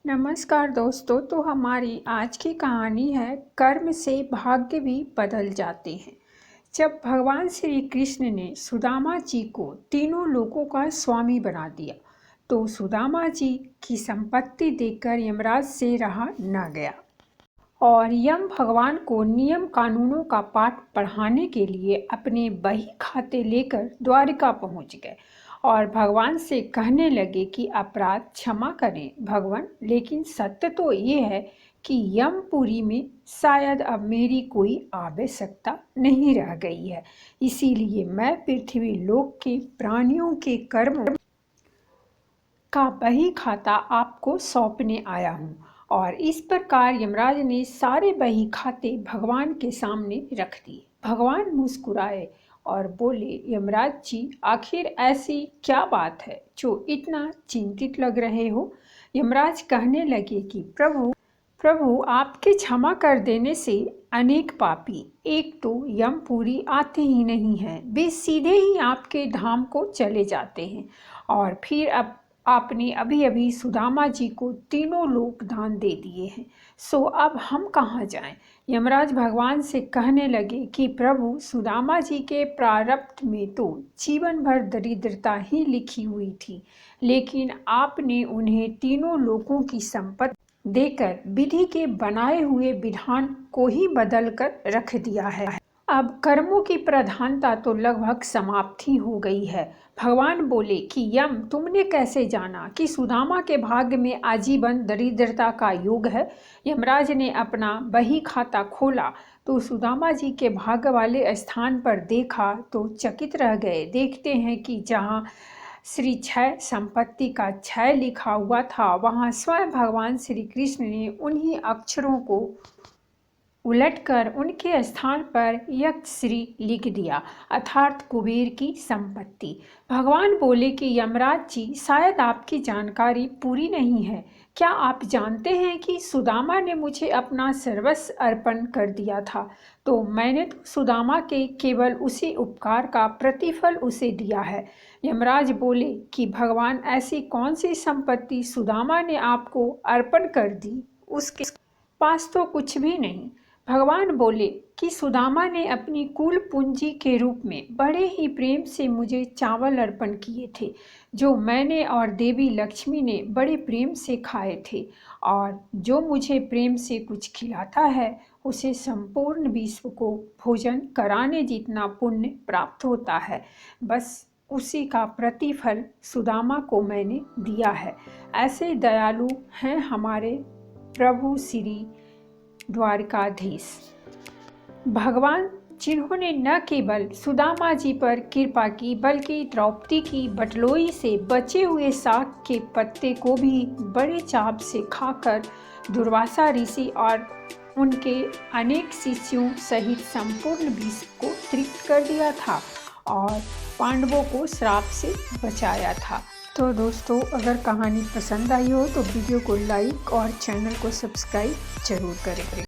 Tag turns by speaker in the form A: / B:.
A: नमस्कार दोस्तों। तो हमारी आज की कहानी है कर्म से भाग्य भी बदल जाते हैं। जब भगवान श्री कृष्ण ने सुदामा जी को तीनों लोकों का स्वामी बना दिया तो सुदामा जी की संपत्ति देखकर यमराज से रहा न गया और यम भगवान को नियम कानूनों का पाठ पढ़ाने के लिए अपने बही खाते लेकर द्वारिका पहुंच गए और भगवान से कहने लगे कि अपराध क्षमा करें भगवान, लेकिन सत्य तो ये है कि यमपुरी में शायद अब मेरी कोई आवश्यकता नहीं रह गई है, इसीलिए मैं पृथ्वी लोक के प्राणियों के कर्म का बही खाता आपको सौंपने आया हूँ। और इस प्रकार यमराज ने सारे बही खाते भगवान के सामने रख दिए। भगवान मुस्कुराए और बोले, यमराज जी, आखिर ऐसी क्या बात है जो इतना चिंतित लग रहे हो। यमराज कहने लगे कि प्रभु आपके क्षमा कर देने से अनेक पापी एक तो यमपुरी आते ही नहीं हैं, वे सीधे ही आपके धाम को चले जाते हैं। और फिर अब आपने अभी अभी सुदामा जी को तीनों लोक दान दे दिए हैं, सो अब हम कहाँ जाएं। यमराज भगवान से कहने लगे कि प्रभु, सुदामा जी के प्रारब्ध में तो जीवन भर दरिद्रता ही लिखी हुई थी, लेकिन आपने उन्हें तीनों लोकों की संपत्ति देकर विधि के बनाए हुए विधान को ही बदल कर रख दिया है। अब कर्मों की प्रधानता तो लगभग समाप्त ही हो गई है। भगवान बोले कि यम, तुमने कैसे जाना कि सुदामा के भाग्य में आजीवन दरिद्रता का योग है। यमराज ने अपना बही खाता खोला तो सुदामा जी के भाग्य वाले स्थान पर देखा तो चकित रह गए। देखते हैं कि जहाँ श्री क्षय संपत्ति का क्षय लिखा हुआ था, वहाँ स्वयं भगवान श्री कृष्ण ने उन्हीं अक्षरों को उलटकर उनके स्थान पर यक्षश्री लिख दिया, अर्थात कुबेर की संपत्ति। भगवान बोले कि यमराज जी, शायद आपकी जानकारी पूरी नहीं है। क्या आप जानते हैं कि सुदामा ने मुझे अपना सर्वस्व अर्पण कर दिया था, तो मैंने तो सुदामा के केवल उसी उपकार का प्रतिफल उसे दिया है। यमराज बोले कि भगवान, ऐसी कौन सी संपत्ति सुदामा ने आपको अर्पण कर दी, उसके पास तो कुछ भी नहीं। भगवान बोले कि सुदामा ने अपनी कुल पूंजी के रूप में बड़े ही प्रेम से मुझे चावल अर्पण किए थे, जो मैंने और देवी लक्ष्मी ने बड़े प्रेम से खाए थे। और जो मुझे प्रेम से कुछ खिलाता है, उसे संपूर्ण विश्व को भोजन कराने जितना पुण्य प्राप्त होता है। बस उसी का प्रतिफल सुदामा को मैंने दिया है। ऐसे दयालु हैं हमारे प्रभु श्री द्वारकाधीश भगवान, जिन्होंने न केवल सुदामा जी पर कृपा की बल्कि द्रौपदी की बटलोई से बचे हुए साग के पत्ते को भी बड़े चाव से खाकर दुर्वासा ऋषि और उनके अनेक शिष्यों सहित संपूर्ण विश्व को तृप्त कर दिया था और पांडवों को श्राप से बचाया था। तो दोस्तों, अगर कहानी पसंद आई हो तो वीडियो को लाइक और चैनल को सब्सक्राइब जरूर करें।